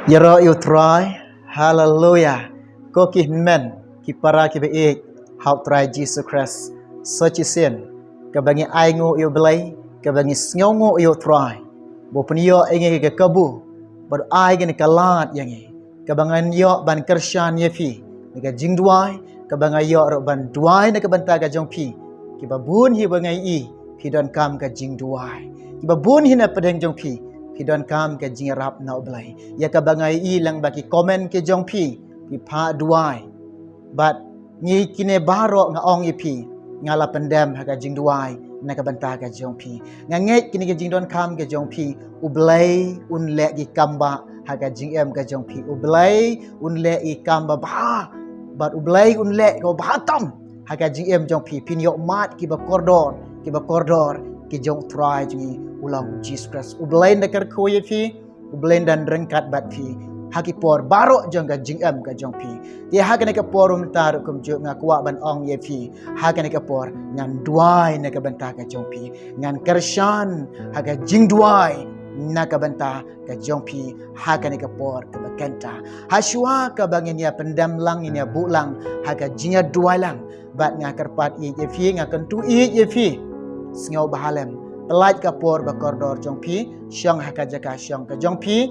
Yara utrai, hallelujah. Ko ki men, ki para ki beik, hau try Jesus Christ. Such is sin. Kabangi ai ngo yo belai, kabangi sngo ngo yo try. Bo peniyo inge ke kabu, bar ai ke kalat yangi. Kabangan yo ban kershan ye fi, nika jingduai, kabangai yo ro ban duai na kabanta ka jong pi. Ki babun hi bangai i, pi don kam ka jingduai. Ki babun hi na pedeng jong pi. Pi don kam ke jing rap na oblai ya ka bangai i lang baki komen ke jong pi pa duai but ni kine baro nga ong i pi ngala pendem ha ka jing duai na ka banta ka jong pi nga ngai kini ke jing don kam ke jong pi ublai un le gi kamba ha ka jing em ka jong pi ublai un le i kamba ba but ublai un le ko ba tam ha ka jing em jong pi pin yo mat ki ba kordor ki jong try ji ulang Jesus Christ ublain da kar khoye fi ublain dan rengkat bat fi haki por baro jong ka jing em ka jong pi ti ha ka ne ka porum tar kum jo nga kwa ban ong ye fi ha ka ne ka por ngan duai na ka banta ka jong pi ngan kershan ha ka jing duai na ka banta ka jong pi ha ka ne ka por ka bakanta ha shwa ka bangin ya pendam lang ya bu lang ha ka jinga duai lang bat nga karpat ye fi nga kan tu ye fi sngo bahalem pelaj kapor bakordor jong pi syang haka jaka syang ka jong pi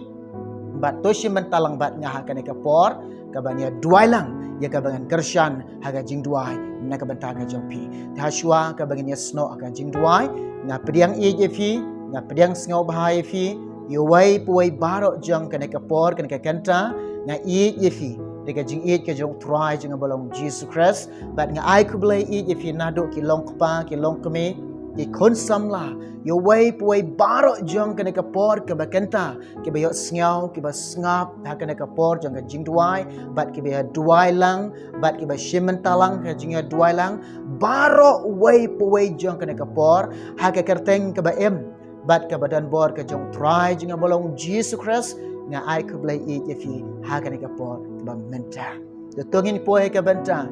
bat toshi mentalang bat nya haka ne kapor kabania duai lang ya kabangan kershan haka jing duai na kabanta ka jong pi ta shwa kabangnya sno haka jing duai na pediang ye fi na pediang sngo bahai fi yo wai puai baro jong ka ne kapor ka ne kanta na ye fi deka jing ke jong try jing bolong Jesus Christ bat nga ai ku blai ye fi nado ki long kpa ki long kme ki kon samla yo wai puai baro jong kene kapor ke bakenta ke bayo sngau ke ba ngap ha kene kapor jong ke jing duai bat ke ba duai lang bat ke ba shimen talang ke jing duai lang baro wai puai jong kene kapor ha ke kerteng ke ba em bat ke badan bor ke jong try jing bolong Jesus Christ nga ai ku blai e fi ha kene kapor ke ba menta to tongin puai ke benta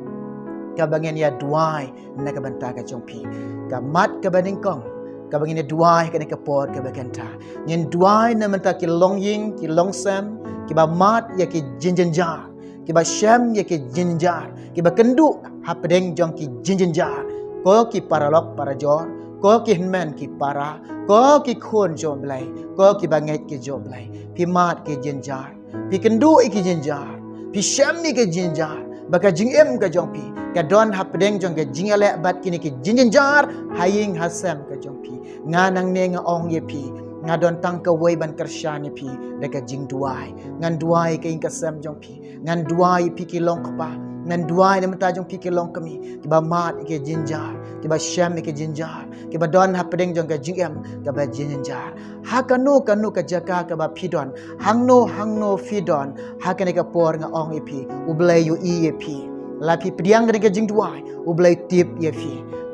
ka bangen ya duai na ka banta ka jong pi ka mat ka baningkong ka bangen ya duai ka ne ka por ka bakanta nyen duai na menta ki long ying ki long sam ki ba mat ya ki jinjenjar ki ba sham ya ki jinjar ki ba kendu ha pedeng jong ki jinjenjar ko ki paralok para jor ko ki men ki para ko ki khon jom blai ko ki banget ki jom blai pi mat ki jinjar pi kendu ki jinjar pi sham ni ki jinjar baka jing em ka jong pi ka don ha pedeng jong ka jing ale bat kini ki jinjar haying hasam ka jong pi nga nang ne nga ong ye pi nga don tang ka wei ban kershan ye pi de ka jing duai ngan duai ka ing ka sam jong pi ngan duai pi ki long kpa ngan duai ne mata jong pi ki long kami ki ba mat ki jinjar ki ba sham ki jinjar ki ba don ha pedeng jong ka jing em ka ba jinjar ha kanu ka jaka ka ba pidon hangno fidon ha ka ne ka por nga ong ye pi ublai yu i ye pi la pi pediang ka jing duai ublai tip ye pi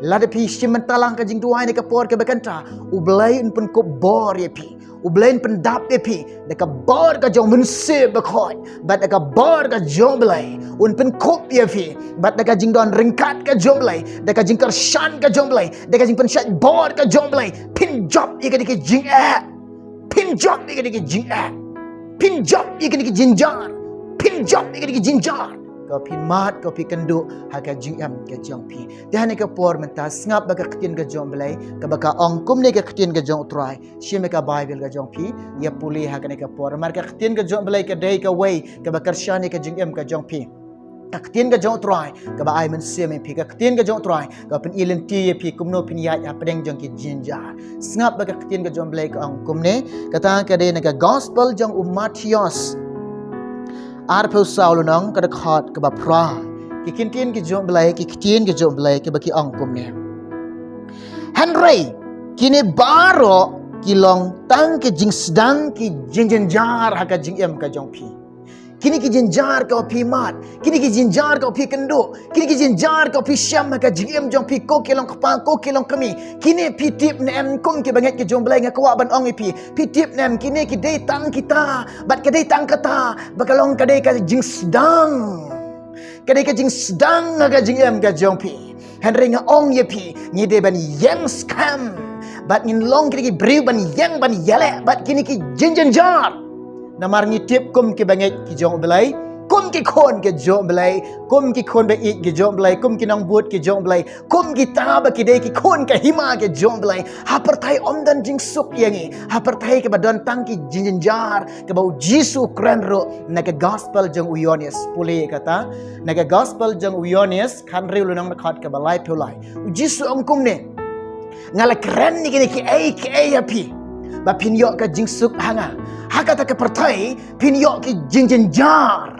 la de pi shimentalang ka jing duai ne ka por ka bakanta ublai un pun ko bor ye pi ublain pendap ye pi de ka bor ka jong mense bakhoi bat de ka bor ka jong blai un pen kop ye pi bat de ka jing don ringkat ka jong blai de ka jing kershan ka jong blai de ka jing pen shat bor ka jong blai pin job ye ka de jing pin job ye ka de jing pin job ye ka de jinjar pin job ye ka de jinjar kau pi mat kau pi kendu haka jing am ke jong pi dah ne ka por menta ngap baka ketin ke jong belai ka baka ong kum ne ka ketin ke jong try shime ka bible ka jong pi ya puli haka ne ka por mar ka ketin ke jong belai ka dei ka wei ka baka shani ka jing am ka jong pi ka ketin ke jong try ka ba ai men se me pi ka ketin ke jong try ka pen ilen ti ye pi kumno pin ya pedeng jong ki jinja ngap baka ketin ke jong belai ka ong kum ne kata ka dei ne ka gospel jong Matius ar pheu saul nong ka khat ka ba pra ki kintin ki jom blai ki kitien ki jom blai ki ba ki ong kum ne henry kini baro ki long tang ki jing sedang ki jinjar ha ka jing em ka jong pi kini ki jinjar ka pi mat kini ki jinjar ka pi kendo kini ki jinjar ka pi syam ka jing em jong pi ko ki long kpa ko ki long kami kini pi tip ne em kum ki banget ki jom blai nga kwa ban ong pi tip nem kini ki dei tang kita bat ka dei tang kata bakalong ka dei ka jing sedang ka dei ka jing sedang ka jing em ka jong pi henry nga ong ye pi ni de ban yang scam bat ngin long kini ki briu ban yang ban yale bat kini ki jinjar namar ngitip kum ki banget ki jong belai kum ki khon ke jong belai kum ki khon be ik ki jong belai kum ki nang but ki jong belai kum ki ta ba ki de ki khon ke hima ke jong belai ha pertai om dan jing suk yangi ha pertai ke badan tang ki jinjar ke bau Jisu kren ro na ke gospel jong uyonis puli kata na ke gospel jong uyonis kan riu lunang nakhat ke balai pulai Jisu ong kum ne ngala keren ni ki ai api ba pinyok ka jing suk hanga ha kata ke pertai pinyok ki jinjar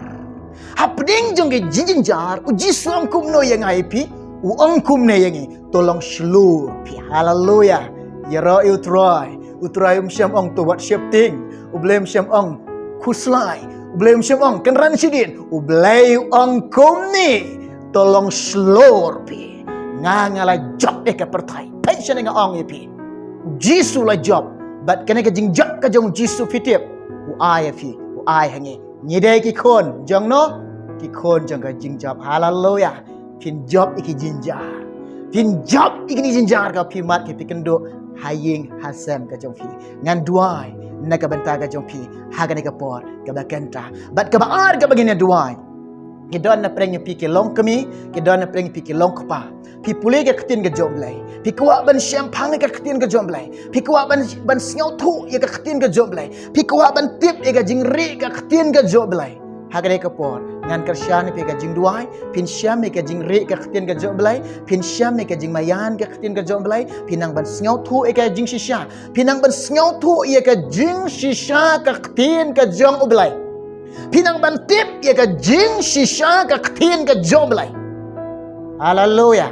ha peding jong ke jinjar Jisu ong kum no yang ai pi ong kum ne yangi tolong slur pi haleluya ya ro utrai syam ong to wat shifting ublem syam ong kuslai ublem syam ong kenran sidin ublay ong kum ni tolong slur pi ngala job ke pertai pension nga ong pi Jisu la job but kena ke jingjak ka jong Jisu fitip ai hangi nyidai ki khon jong no ki khon jong ka jingjap haleluya pin job iki jinjar ka pi mat ki pikendo haying hasam ka jong pi ngan duai na ka banta ka jong pi ha ka ne ka por ka bakanta bat ka baar ka bagina duai ki don na preng pi ki long kami ki don na preng pi ki long kpa pi pule ka ktin ka jom blai pi kwa ban syam phang ka ktin ka jom blai pi kwa ban sngau thu ya ka ktin ka jom blai pi kwa ban tip ya ka jingri ka ktin ka jom blai hagare ka por ngan kersyan pe ka jing duai pin syam me ka jing re ka ktin ka jom blai pin syam me ka jing mayan ka ktin ka jom blai pinang ban sngau thu e ka jing shisha pinang ban sngau thu e ka jing shisha ka ktin ka jom blai pinang ban tip e ka jing shisha ka ktin ka jom blai haleluya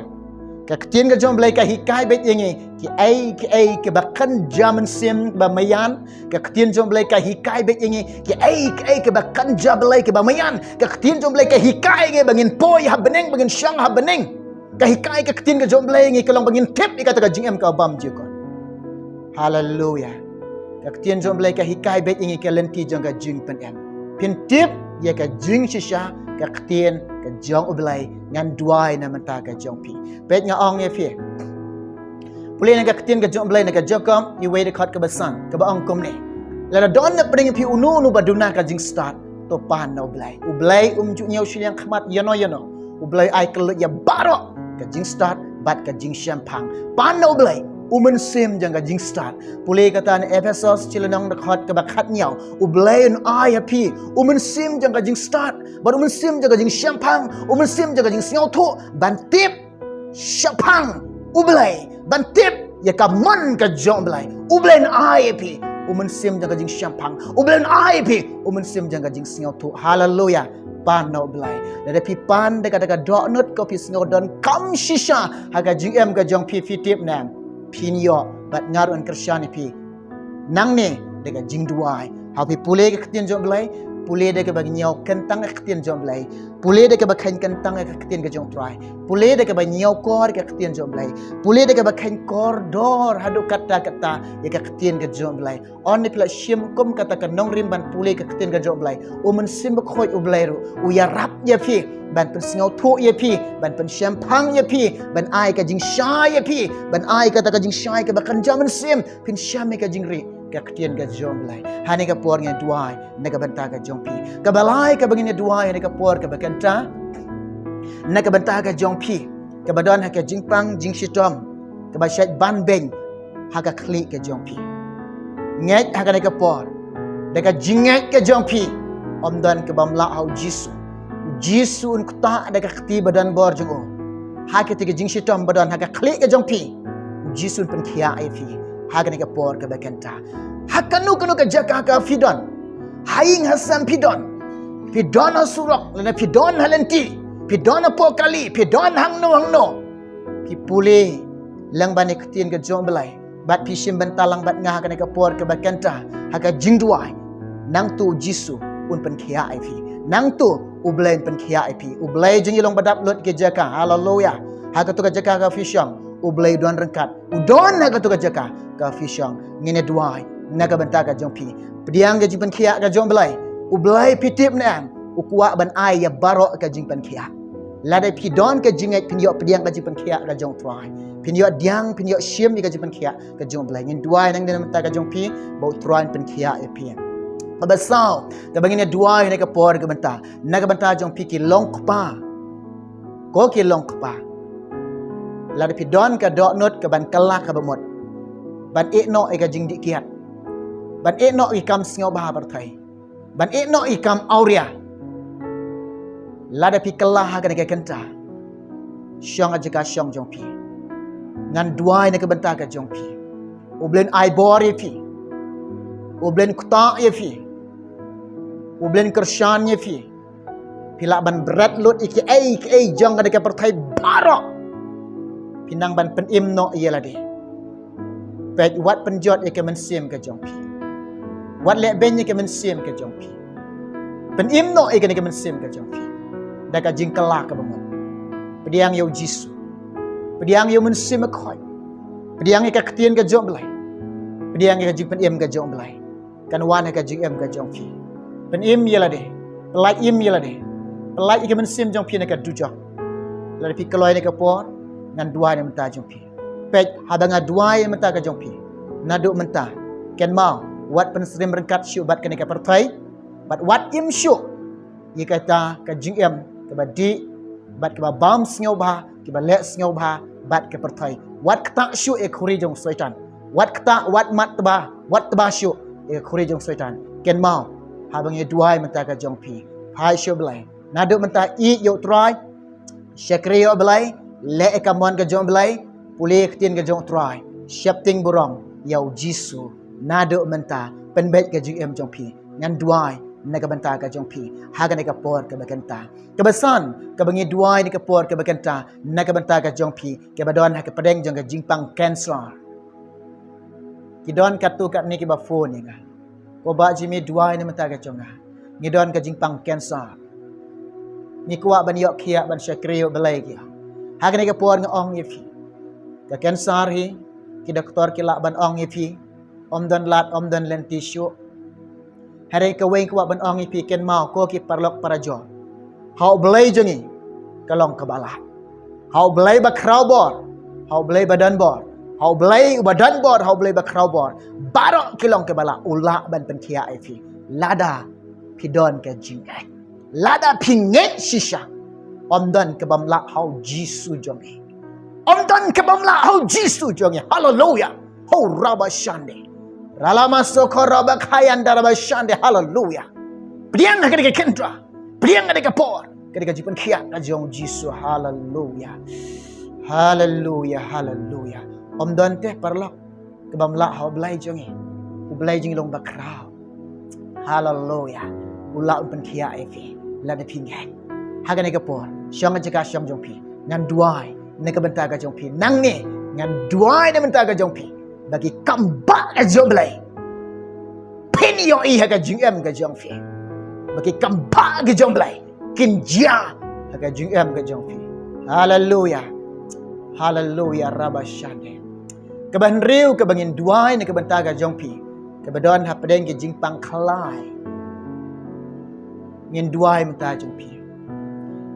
ka ktin ka jom blai ka hikai bet yengi ki ai ke bakan jaman sim ba mayan ka ktin jom blai ka hikai bet yengi ki ai ke bakan jablai ke ba mayan ka ktin jom blai ka hikai ke bangin poi ha beneng bangin syang ha beneng ka hikai ka ktin ka jom blai ngi kalong bangin tip ikata ka jing em ka bam je kon haleluya ka ktin jom blai ka hikai bet yengi ka lenti jong ka jing pen em pin tip ya ka jing shisha ka ktin ka jong ublai ngan duai na menta ka jong pi pet nga ong ye fi puli na ka ktin ka jong ublai na ka jokom you wait khat ka basan ka ba ong kom ne la don na pring pi unu baduna ka jing start to pan na ublai ju nyau shiliang khmat yano ublai ai ka ya baro ka jing start bat ka jing shampang pan na ublai umen sim jang ka jing start puli kata ni Ephesus chilanong na khat ka ba khat nyau ublai an ai api umen sim jang ka jing start but umen sim jang ka jing shampang umen sim jang ka jing sngau thu ban tip shampang ublai ban tip ya ka man ka jong blai ublai an ai api umen sim jang ka jing shampang ublai an ai api umen sim jang ka jing sngau thu haleluya pan no blai da pi pan de ka dok nut ko pi sngau don kam shisha ha ka jing em ka jong pi tip nam pinyo bat ngaru an kersyani pi nang ne dega jing duai ha pi pule ke ktin jom blai pule de ke bagi nyau kentang ke ktin jom blai pule de ke bakhain kentang ke ktin ke jom trai pule de ke bagi nyau kor ke ktin jom blai pule de ke bakhain kor dor hadu kata ye ke ktin ke jom blai on ni pla shim kum kata ke nong rim ban pule ke ktin ke jom blai umen sim khoi ublai ru u ya rap ye pi ban pen sngau thu ye pi ban pen shampang ye pi ban ai ka jing shy ye pi ban ai ka ta ka jing shy ka bakan jaman sim pin sham ka jing ri ka ktien ka jom lai hani ka por nge duai na ka banta ka jong pi ka balai ka bangin duai ne ka por ka bakanta na ka banta ka jong pi ka badon ha ka jing pang jing shitom ka ba shat ban beng ha ka kli ka jong pi ngai ha ka ne ka por da ka jingai ka jong pi om dan ka bam la hau Jisu un kuta ada ka kti badan bor jong o ha ke ti jing shitom badan ha ka klik ka jong pi Jisu pen khia ai fi ha ka ne ka por ka bakanta ha kanu ka jaka ka fidon haing hasam pidon surok lena pidon halenti pidon apokali pidon hangno pi pule lang bane ktien ka jong belai bat pi sim bantalang bat nga ka ne ka por ka bakanta ha ka jing duai nang tu Jisu un pen khia ai fi nang tu ublay pen khia ai pi ublay jing long badap lot ke jaka haleluya ha ka tu ka jaka ka fishang ublay don rengkat udon ha ka tu ka jaka ka fishang ngene duai na ka banta ka jong pi pediang ke jing pen khia ka jong belai ublay pitip nan ukwa ban ai ya baro ka jing pen khia ladai pi don ka jing ai pinyo pediang ka jing pen khia ka jong trai pinyo diang pinyo shim ka jing pen khia ka jong belai ngin duai nang den banta ka jong pi bau trai pen khia e pi Abasau ka bangina duai na ka por ka banta na ka banta jong piki long kpa ko ki long kpa la de pi don ka do not ka ban kala ka bamot ban e no e ka jing di kiat ban e no i kam sngo ba bar thai ban e no i kam auria la de pi kala ha ka ka kenta syong aja ka syong jong pi ngan duai na ka banta ka jong pi ublen ai bor ye pi ublen kta ye pi ublen kershan ye pi pila ban berat lut iki ai jong ka ka perthai barok pinang ban pen im no ye la de pet wat penjot ye ka men sim ka jong pi wat le ben ye ka men sim ka jong pi pen im no ye ka men sim ka jong pi da ka jing kala ka bamon pediang yo jisu pediang yo men sim khoi pediang ye ka ktien ka jong blai pediang ye ka jing pen im ka jong blai kan wan ka jing em ka jong pi pen im ye la de pelai im ye la de pelai ye ka men sim jong pi na ka du jong la de pi kaloi ne ka por ngan duai ne menta jong pi pet habanga duai menta ka jong pi na du menta ken mau wat pen srim rengkat syu bat ka ne ka perthai bat wat im syu ye ka ta ka jing em ka ba di bat ka ba bam sngo ba ki ba le sngo ba bat ka perthai wat kta syu e khuri jong soitan wat kta wat mat ba wat ba syu e khuri jong soitan ken mau habang ye duai menta ka jong pi phai syu blai na du menta i yo trai shakriyo blai le ka mon ka jong blai puli ktien ka jong trai shapting burong yau jisu na du menta pen bet ka jing em jong pi ngan duai na ka banta ka jong pi ha ka ne ka por ka bakanta ka basan ka bangi duai ni ka por ka bakanta na ka banta ka jong pi ka badon ha ka padeng jong ka jingpang cancer ki don ka tu ka ni ki ba phone ni nga ko ba jimi duai ni menta ka jong nga ni don ka jingpang cancer ni kuwa ban yok khia ban shakriyo belai ki ha ka ne ka por nga ong ye pi ka cancer hi ki doktor ki la ban ong ye pi om don lat om don len tissue hari ka weng kwa ban ong pi ken mau ko ki parlok parajo hau belai jengi kalong kabala hau belai ba kraw bor hau belai badan bor hau belai badan bor hau belai ba kraw bor barok kilong kabala ula ban pen kia ai pi lada pidon ka jingai lada pinget shisha om don ka bam la hau jisu jongi om don ka bam la hau jisu jongi hallelujah hau raba shande Ralama sokoraba kayan daraba shande hallelujah. Priang ka ka kendra. Priang ka ka por. Ka ka jipan khia ka jong jisu hallelujah. Hallelujah hallelujah. Om don te parlok ka bamla ha blai jongi. U blai jing long bakrao. Hallelujah. Ula umpan khia efi la de pingai. Ha ka ne ka por. Syang ka syang jong pi. Ngan duai ne ka benta ka jong pi. Nang ne ngan duai ne benta ka jong pi. Bagi kambak ka jong blai pin yo i ha ka jing em ka jong fi bagi kambak ka jong blai kin jia ha ka jing em ka jong fi hallelujah hallelujah rabashande ka ban riu ka bangin duai ne ka banta ka jong pi ka badon ha padeng ka jing pang khlai ngin duai mata jong pi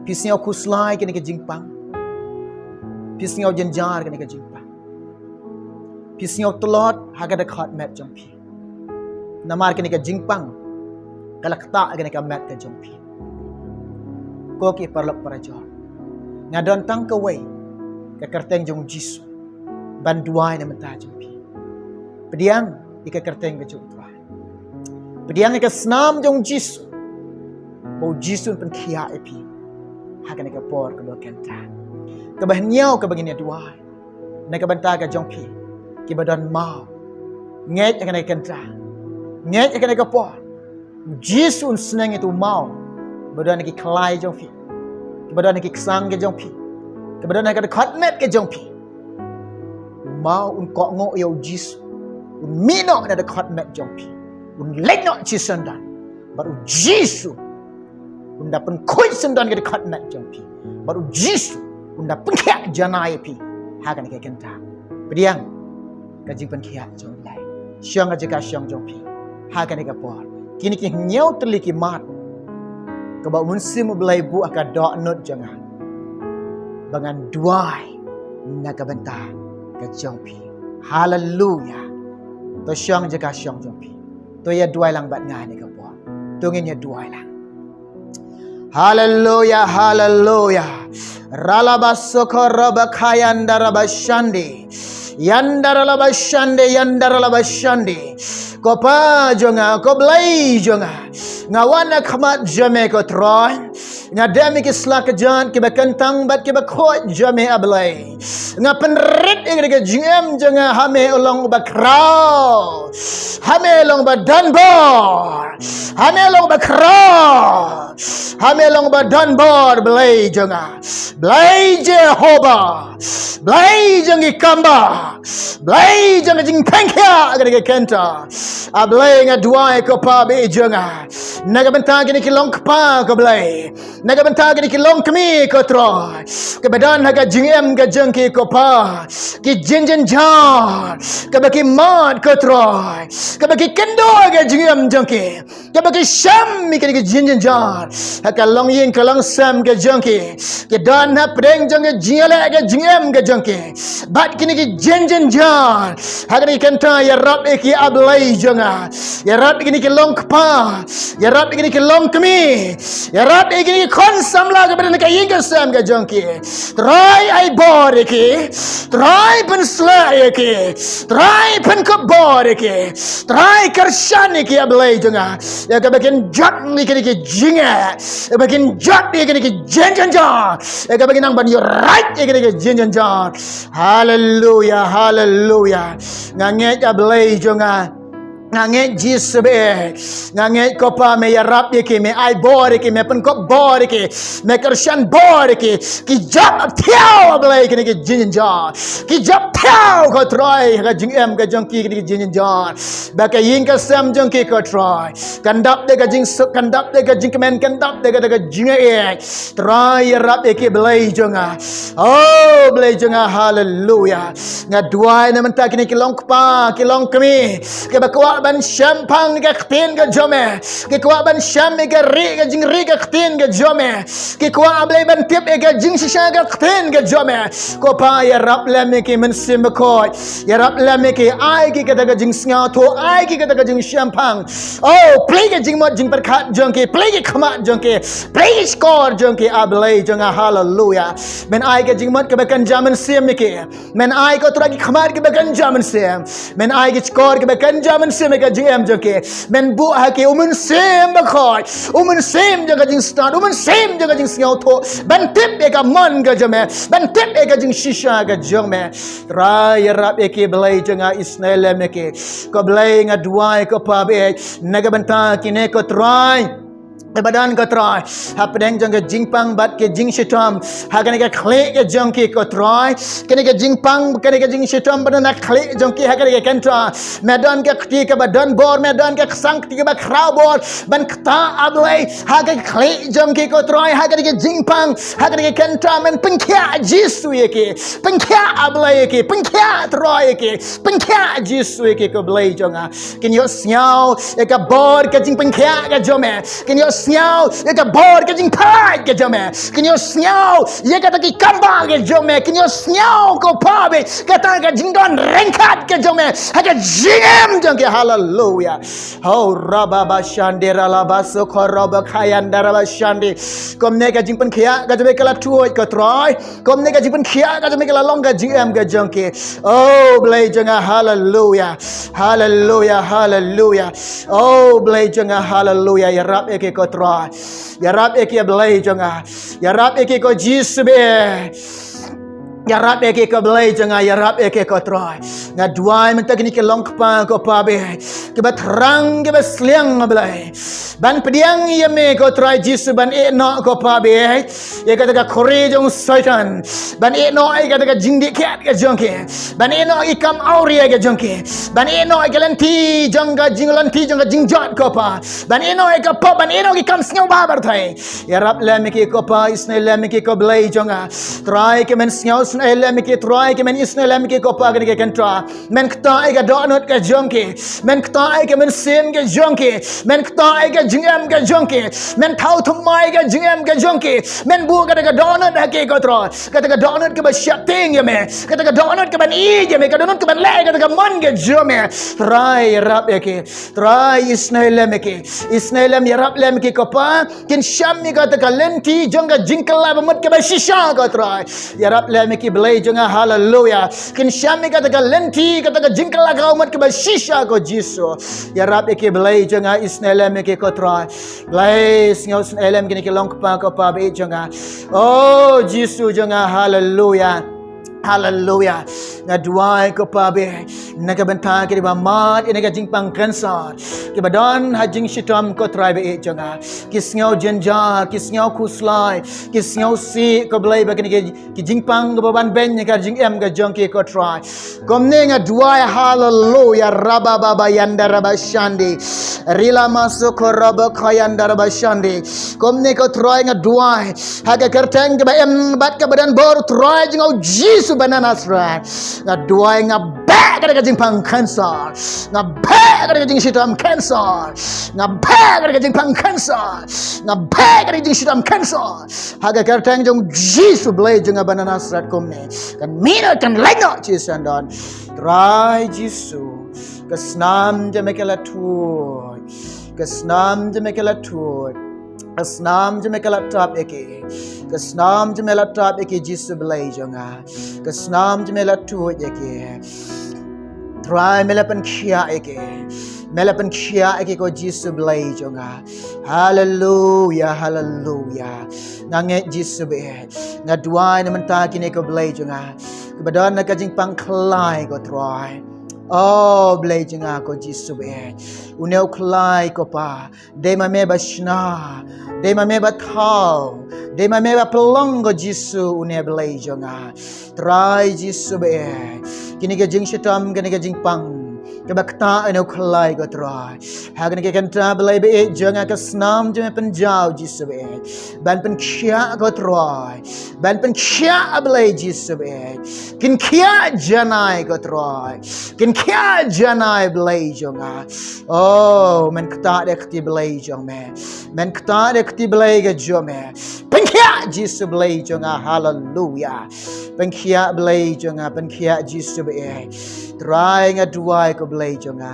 pisnyo kuslai ka ne ka jing pang pisnyo jenjar ka ne ka jing pang pisnyo telot haga da khat met jong pi namar ke ne ka jingpang kalakta aga ne ka met ka jong pi ko ki parlok parajo ngadon tang ka wei ka kerteng jong jisu ban duai na menta jong pi pediang ika kerteng ka jong tuai pediang ika snam jong jisu bo jisu pen khia epi haga ne ka por ka lokenta ka bahnyau ka bagini duai na ka banta ka jong pi ki badan mau nget akan kenta nget akan po jisun senang itu mau badan ki klai jong pi ki badan ki sang ke jong pi ki badan ka khatmet ke jong pi mau un ko ngo yo jisu un mino na khatmet jong pi un lekno chisandan baru jisu un dapen koi sandan ke khatmet jong pi baru jisu un dapen kya janai pi hakan ke kenta pediang ka jingpan khia jong lai syang aja ka syang jong pi ha ka ne ka por kini ki nyau teli ki mat ka ba mun sim belai bu aka do not jangan bangan duai na ka banta ka jong pi hallelujah to syang aja ka syang jong pi ตัวอย่าด้วยหลังบัดงานนี่ก็พอตัวเงินอย่าด้วยหลังฮาเลลูยาฮาเลลูยาราลาบัสโซคอรบคายันดาราบัชันดียันดาราลาบัชันดียันดาราลาบัชันดีก็ป้าจงาก็เบลย์จงางาวันนักขมัดจำก็ทรอยงาเดมิกิสลากจันกิบักันตังบัดกิบักโคจำอับเลย์งาเป็นริดอีกก็จิมจงาฮาเมอลองบักคราวฮาเมลองบัดดันบอร์ฮาเมลองบักคราวฮาเมลองบัดดันบอร์เบลย์จงาเบลย์เจโฮบาเบลย์จงิคัมบาเบลย์จงจิงเพ่งเขียก็ได้เคนตาอับเลย์งาดวายก็พาเบจงานักบันทากินกิลองกป้าก็เบลย์นักบันทากินกิลองกมีก็ตรอยก็บัดดันฮักจิงเอ็มก็จังกีก็พากิจินจินจานก็บักมาดก็ตรอยก็บักกันโดก็จิงเอ็มจังกีก็บักชัมมีกันกิจินจินจานฮักลองยิงก็ลองซัมก็จังกีก็ดันฮับเร่งจังก็จิงอะไรก็จิงเอ็มก็จังกีบัดกินกิจินจินจานฮักนี่กันตายารับเอกีอับเลย์จังยารับกินกิลองกป้ายารับกินกิลองกมียารับกินกิคนสัมลาก็เป็นกันยิงก็ซัมก็จังกีตรายไอบอร์กีตรายเป็นสลายกีตรายเป็นกบอร์กีตรายกระชันกีอับเลย์จังยาก็เป็นจัดนี่กันกิจิงยาเป็นจัดนี่กันกิจินจันจายาก็เป็นนั่งบันยูไรท์กันกิจินจันจาฮาเลลูยาฮาเลลูยางานเงี้ยอับเลย์จังngangit jisbe ngangit kopa me yarap yake me ai bor yake me pen kop bor yake me kershan bor yake ki jap thiao ablai ke ki jin ja ki jap thiao ko try ka jing em ka jong ki ki jin ja ba ka yin ka sam jong ki ko try kandap de ka jing kandap de ka jing men kandap de ka jing e try yarap yake blai jonga oh blai jonga hallelujah ngadwai na man ta ki long pa ki long kami ke ba ko ban champang ke ktin ke jome ke kwa ban cham ke ri ke jing ri ke ktin ke jome ke kwa ablai ban tip ke jing shisha ke ktin ke jome ko pa ya rap la me ke men sim ko ya rap la me ke ai ke ta jing snga tho ai ke ta jing champang oh play ke jing mod jing par khat jong ke play ke khama jong ke play ke score jong ke ablai jong hallelujah men ai ke jing mod ke bakan jaman sim ke men ai ko tra ke khamar ke bakan jaman sim men ai ke score ke bakan jaman sim ke GM joke men bu hake umun sim bakhoi umun sim jaga jing start umun sim jaga jing sngau tho ban tip e ka mon ga jame ban tip e ka jing shisha ga jome rai rap e ke blai janga isnele me ke ko blai nga duai ko pa be naga banta kine ko try badan ko try hapdeng jang ke jingpang bat ke jing shitam hagane ke khle ke jang ke ko try kene ke jingpang kene ke jing shitam badan khle jang ke hagane ke kentra medan ke khti ke badan bor medan ke sang ke ba khraw bor ban khta ablai hagane khle jang ke ko try hagane ke jingpang hagane ke kentra men pengkya jisu ye ke pengkya ablai ke pengkya try ke pengkya jisu ye ke ko blai janga ken yo snyao e ka bor ke jing pengkya ke jome ken yo snyao ye ka bor ke jing pai ke jome kinyo snyao ye ka ta ki kamba ke jome kinyo snyao ko pabe ka ta ka jing don renkat ke jome ha ka jingem jong ke hallelujah ho raba ba shandera la ba so khoroba khayandara ba shandi kom ne ka jing pen khia ka jome kala tuoi ka troy kom ne ka jing pen khia ka jome kala long ka jingem ke jong ke oh blai jong hallelujah hallelujah hallelujah oh blai jong hallelujah ya rap ke ko try ya rap eke blai jonga ya rap eke ko jisbe ya rap eke ko blai jonga ya rap eke ko try nga duai men tak ni ke long pa ko pa be ke bat rang ke bas liang blai ban pediang ye me ko try jisu ban e no ko pa be ye ka ta khore jong satan ban e no ai ka ta jingdi kat ke jongke ban e no i kam auria ke jongke ban e no ai galanti jongga jinglanti jongga jingjat ko pa ban e no ai ka pa ban e no ki kam snyo babar thai ya rap la me ke ko pa isne la me ke ko blai jonga try ke men snyo isna lem ki try ki men isna lem ki ko pa ke kan tra men kta ai ga donut ka jonki men kta ai ke men sim ke jonki men kta ai ke jingam ke jonki men thau thumai ke jingam ke jonki men bu ka donut ha ke ko tra ka donut ke ba shating ya me ka donut ke ban I ya me ka donut ke ban le ka man ke jome try rap ke try isna lem ke isna lem ya rap lem ke ko pa kin sham mi ka lenti jonga jinkala ba mut ke ba shisha ka try ya rap lem ke blai jonga hallelujah kin sham mi ka lenti ka jinkala ka mut ke ba shisha ko jisu ya rap ke blai jonga isna lem ke ko try blai snyo isna lem ke long pa ko pa be jonga oh jisu jonga hallelujah Hallelujah. Ngaduai ko pabe nagabanta ki ba mat inaga jingpang kansa ki badon hajing shitam ko tribe e jonga kisngau jenja kisngau kuslai kisngau si ko blai ba ki jingpang ko ban ben ka jing em ga jong ki ko try komne ngaduai hallelujah raba baba yanda raba shandi rila masuk raba khayanda raba shandi komne ko try ngaduai haga kerteng ba em bat ka badan bor try jingau Jesus banana sra ngaduai ngabek kada jingpang cancer ngabek kada jing shitam cancer ngabek kada jingpang cancer ngabek kada jing shitam cancer haga kerteng jong Jesus blai jong banana sra komne kan mina kan lengo Jesus andon try Jesus kesnam je mekela tu kesnam je mekela tu kesnam je mekela tap eke kesnam je mela tap eke Jesus blai jonga kesnam je mela tu eke try mela pen khia eke ko Jesus blai jonga hallelujah hallelujah nange Jesus be ngaduai na menta kini ko blai jonga kebadan na kajing pangklai ko try oh blai jonga ko Jesus be uneu klai ko pa de ma me bashna de ma me bathau de ma me pelong ko Jesus une blai jonga try Jesus be kini ke jing shitam kini ke jing pang kebakta eno klai ko try hagan ke kanta blai be jonga ke snam je pen jau Jesus be ban pen khia ko try ban pen khia blai Jesus be kin khia janai ko try kin khia janai blai jonga oh men kta de kti blai jong me men kta de kti blai ga jo me pen khia Jesus blai jonga hallelujah pen khia blai jonga pen khia Jesus be try ngaduai ko blai jonga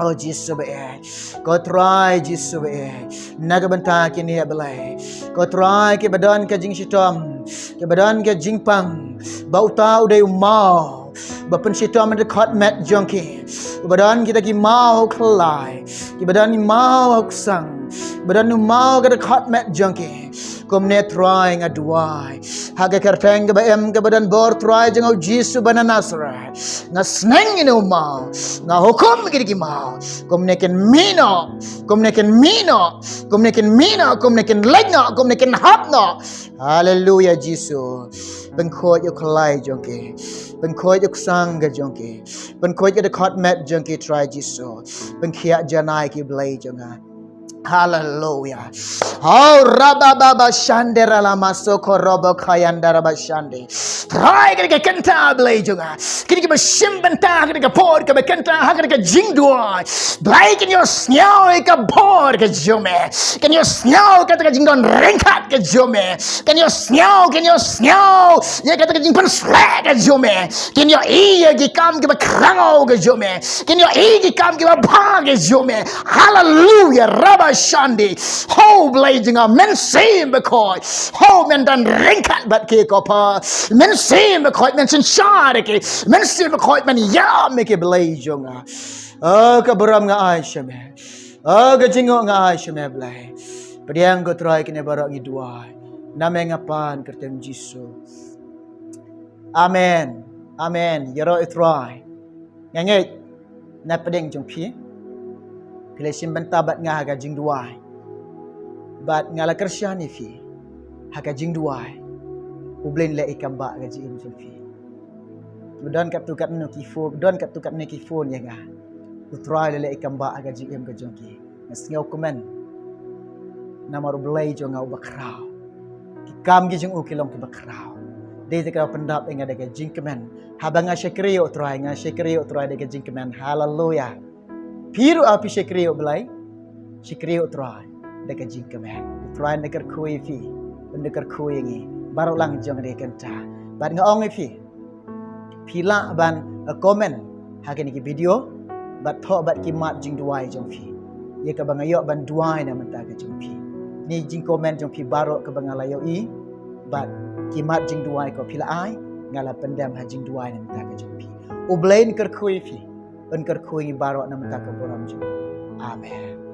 oh Jesus be ko try Jesus be nagabanta kini blai ko try ke badan ke jing shitam ke badan ke jing pang bau tau dei mau bapen shitam de khot mat jonki badan kita ki mau khlai ki badan ni mau sang badan ni mau ke khot mat jonki komne try ngaduai haga kerteng ke ba em ke badan bor try jengau Jesus banana sra ngasneng ni mau nga hukum ki mau komne ken mino komne ken mino komne ken mino komne ken legno komne ken hapno hallelujah Jesus pengkhoi yo khlai jongke pengkhoi yo sang ga jongke pengkhoi yo de khot mat jongke try Jesus pengkhia janai ki blai jonga hallelujah oh rababa shandera la masoko robo khayandara ba shande try ke kenta blai jonga kini ke bashim banta kini ke por ke kenta ha kini ke jingdoi blai kin yo snyao ke por ke jome kin yo snyao ke jingdon rengkat ke jome kin yo snyao ye ke jingpan slek ke jome kin yo iya ki kam ke krango ke jome kin yo iya ki kam ke ba ke jome hallelujah raba shandi ho blazing a men same because ho men dan ringkat bat ke kopa men same because men share ke men same because men ya make blazing a ka beram nga ai shame ka jingo nga ai shame blai pediang ko try kine barang idua name ngapan kertem Jesus amen amen yero try ngangai na pedeng jong pi Pilesim bentabat nga haga jing duai. Bat ngala kersyani fi. Haga jing duai. Ublen le ikamba haga jing fi. Budan kat tu kat no kifo, budan kat tu kat ne kifo nya nga. Utrai le ikamba haga jing ga jongki. Nasngau komen. Namar blai jo nga ubakrao. Kikam gi jing ukilong ki bakrao. Dia tekau pendap ingat dekat jingkemen. Habang syekriyo try dekat jingkemen. Haleluya. Piru api syekriyo belai. Syekriyo try dekat jingkemen. Try dekat kui fi. Dekat kui ngi. Baru lang jong dekat ta. Bat ngaong fi. Pila ban komen hakin ki video. Bat tho bat kimat jing duai jong fi. Ye ka bangayok ban duai na menta ke jong fi. Ni jing komen jong pi barok ke bangalayo i bat kimat jing duai ko pila ai ngala pendam ha jing duai nam ta ka jong pi ublain ker khui fi un ker khui barok nam ta ka boram jong amen.